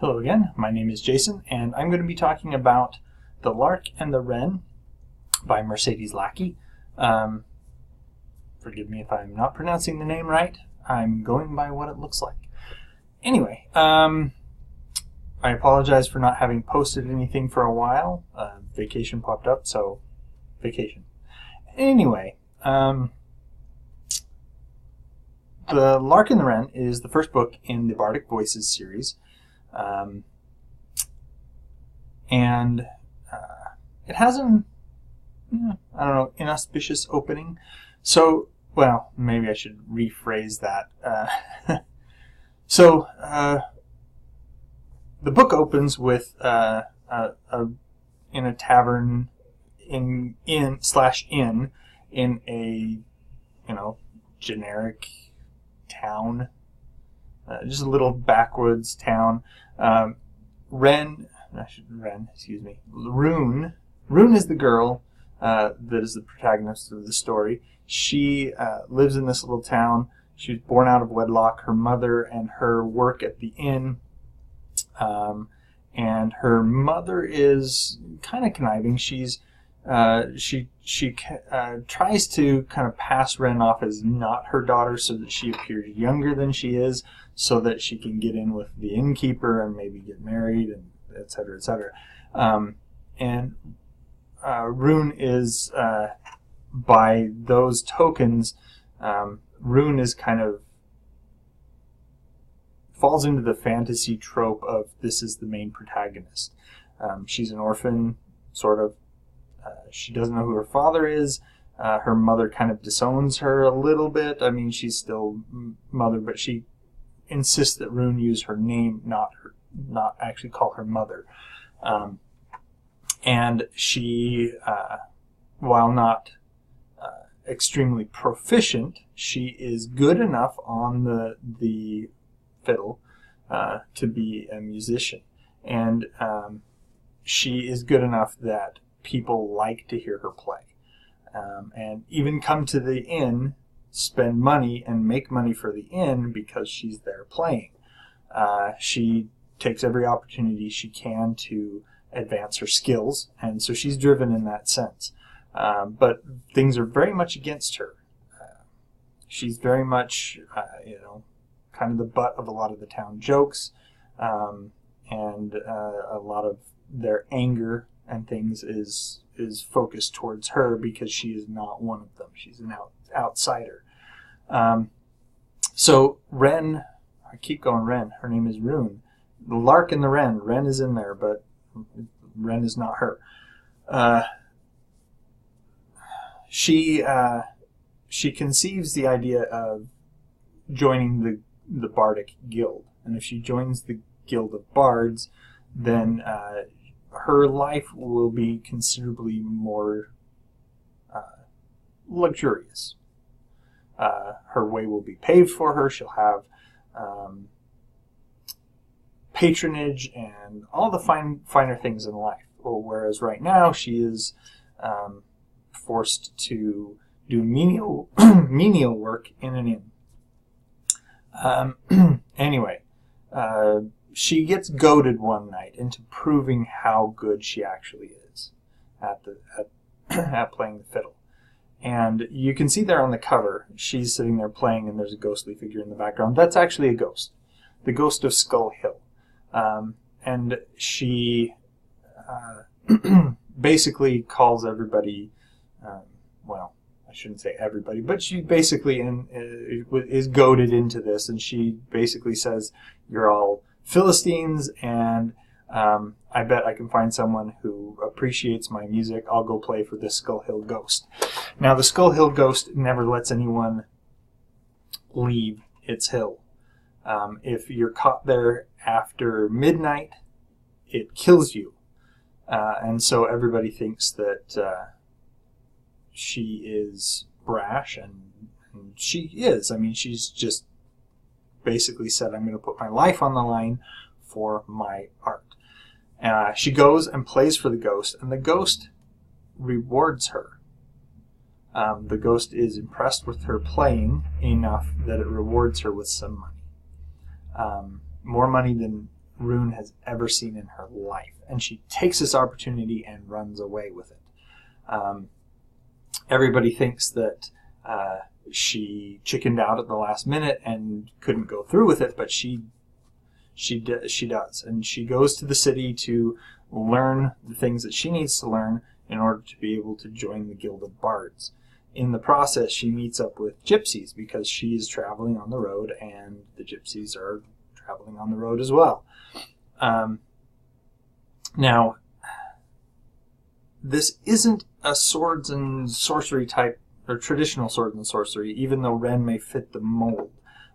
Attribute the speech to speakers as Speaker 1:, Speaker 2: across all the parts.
Speaker 1: Hello again, my name is Jason, and I'm going to be talking about The Lark and the Wren by Mercedes Lackey. Forgive me if I'm not pronouncing the name right. I'm going by what it looks like. Anyway, I apologize for not having posted anything for a while. Vacation popped up, so vacation. Anyway, The Lark and the Wren is the first book in the Bardic Voices series. It has an, I don't know, inauspicious opening. So, well, maybe I should rephrase that. The book opens with in a tavern in a generic town, just a little backwoods town. Rune is the girl that is the protagonist of the story. She lives in this little town. She was born out of wedlock. Her mother and her work at the inn, and her mother is kind of conniving. She tries to kind of pass Wren off as not her daughter so that she appears younger than she is, so that she can get in with the innkeeper and maybe get married, and et cetera, et cetera. Rune is, by those tokens, Rune is kind of falls into the fantasy trope of this is the main protagonist. She's an orphan, sort of. She doesn't know who her father is. Her mother kind of disowns her a little bit. I mean, she's still mother, but she insists that Rune use her name, not actually call her mother. And she, while not extremely proficient, she is good enough on the fiddle to be a musician, and she is good enough that people like to hear her play, and even come to the inn, spend money and make money for the inn because she's there playing. She takes every opportunity she can to advance her skills, and so she's driven in that sense. But things are very much against her. She's very much, kind of the butt of a lot of the town jokes, and a lot of their anger and things is focused towards her because she is not one of them. She's an outsider. So Wren, I keep going Wren, her name is Rune. The Lark and the Wren, Wren is in there, but Wren is not her. She conceives the idea of joining the Bardic Guild, and if she joins the Guild of Bards, then her life will be considerably more luxurious. Her way will be paved for her. She'll have patronage and all the finer things in life. Whereas right now she is forced to do menial work in an inn. Anyway, she gets goaded one night into proving how good she actually is at playing the fiddle. And you can see there on the cover, she's sitting there playing, and there's a ghostly figure in the background. That's actually a ghost, the ghost of Skull Hill. And she basically calls everybody, well, I shouldn't say everybody, but she basically is goaded into this, and she basically says, you're all Philistines, and I bet I can find someone who appreciates my music. I'll go play for the Skull Hill Ghost. Now, the Skull Hill Ghost never lets anyone leave its hill. If you're caught there after midnight, it kills you. And so everybody thinks that she is brash, and she is. I mean, she's just basically said, I'm going to put my life on the line for my art. She goes and plays for the ghost, and the ghost rewards her. The ghost is impressed with her playing enough that it rewards her with some money. More money than Rune has ever seen in her life. And she takes this opportunity and runs away with it. Everybody thinks that she chickened out at the last minute and couldn't go through with it, but she does. And she goes to the city to learn the things that she needs to learn in order to be able to join the Guild of Bards. In the process, she meets up with gypsies because she's traveling on the road, and the gypsies are traveling on the road as well. Now, this isn't a swords and sorcery type, or traditional swords and sorcery, even though Wren may fit the mold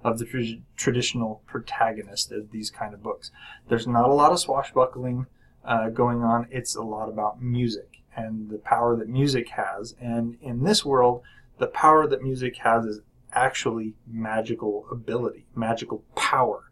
Speaker 1: of the traditional protagonist of these kind of books. There's not a lot of swashbuckling going on. It's a lot about music and the power that music has. And in this world, the power that music has is actually magical ability, magical power,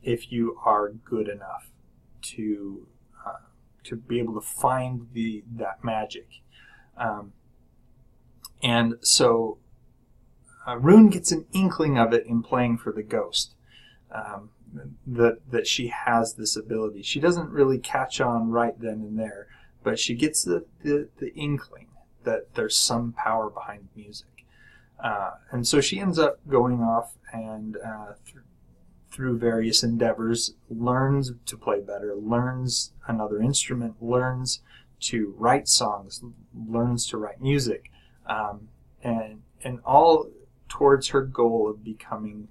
Speaker 1: if you are good enough to be able to find that magic. And so Rune gets an inkling of it in playing for the ghost, that she has this ability. She doesn't really catch on right then and there, but she gets the inkling that there's some power behind music. And so she ends up going off and through various endeavors, learns to play better, learns another instrument, learns to write songs, learns to write music, and all towards her goal of becoming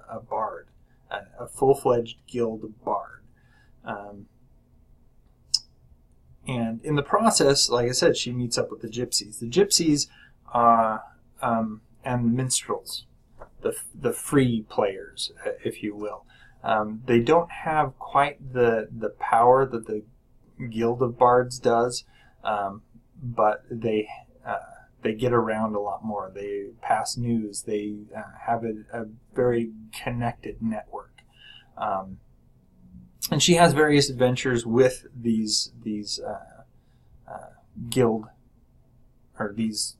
Speaker 1: a bard, a full-fledged guild bard. And in the process, like I said, she meets up with the gypsies. The gypsies and minstrels, the free players, if you will. They don't have quite the power that the Guild of Bards does, but they get around a lot more. They pass news. They have a very connected network. And she has various adventures with these guild, or these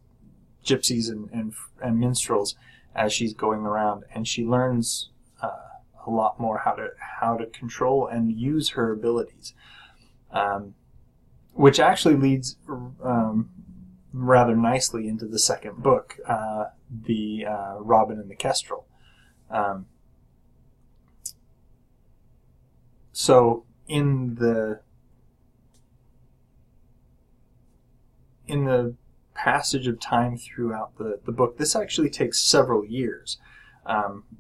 Speaker 1: gypsies and minstrels as she's going around, and she learns a lot more how to control and use her abilities, which actually leads rather nicely into the second book, the Robin and the Kestrel. So in the passage of time throughout the book, this actually takes several years.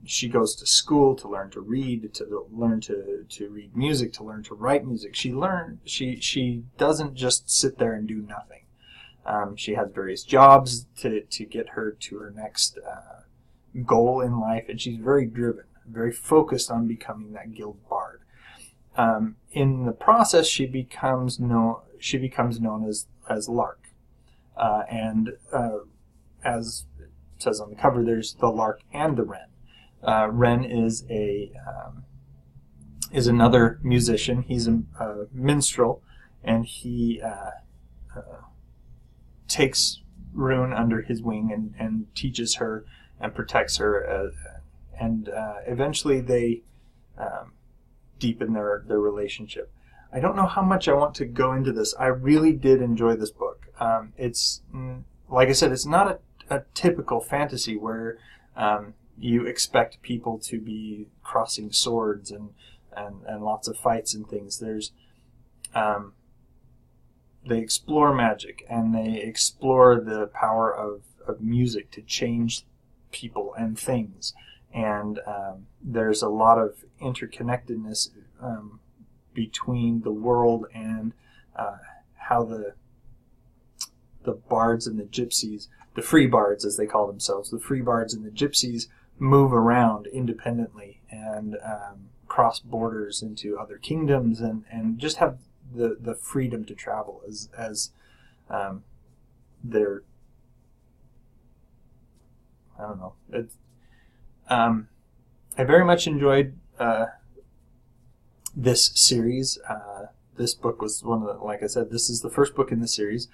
Speaker 1: She goes to school to learn to read, to learn to read music, to learn to write music. She doesn't just sit there and do nothing. She has various jobs to get her to her next goal in life, and she's very driven, very focused on becoming that guild bard. In the process, she becomes known as Lark. And as it says on the cover, there's the Lark and the Wren. Wren is another musician. He's a minstrel, and he takes Rune under his wing and teaches her and protects her. And eventually they deepen their relationship. I don't know how much I want to go into this. I really did enjoy this book. It's, like I said, it's not a typical fantasy where you expect people to be crossing swords and lots of fights and things. There's they explore magic, and they explore the power of music to change people and things. And there's a lot of interconnectedness between the world and how the bards and the gypsies, the free bards as they call themselves, the free bards and the gypsies move around independently and cross borders into other kingdoms and just have the freedom to travel as their, I don't know. I very much enjoyed this series. This book was one of the, like I said, this is the first book in the series.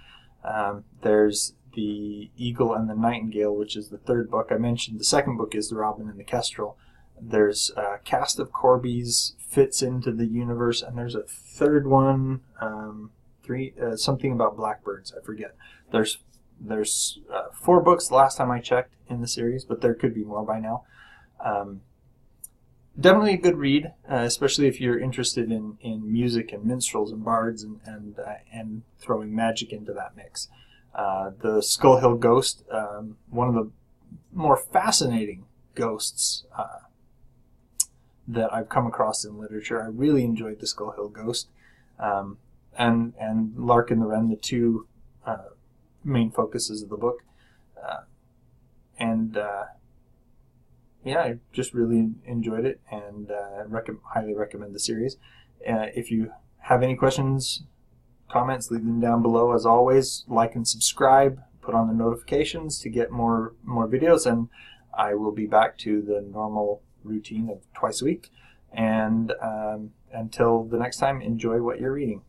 Speaker 1: There's the Eagle and the Nightingale, which is the third book. I mentioned the second book is the Robin and the Kestrel. There's Cast of Corbies fits into the universe, and there's a third one, something about blackbirds. I forget. There's 4 books the last time I checked in the series, but there could be more by now. Definitely a good read, especially if you're interested in music and minstrels and bards and throwing magic into that mix. The Skull Hill Ghost, one of the more fascinating ghosts that I've come across in literature. I really enjoyed the Skull Hill Ghost, and Lark and the Wren, the 2 main focuses of the book, yeah, I just really enjoyed it, and highly recommend the series. If you have any questions, comments, leave them down below. As always, like and subscribe, put on the notifications to get more videos, and I will be back to the normal routine of twice a week. And until the next time, enjoy what you're reading.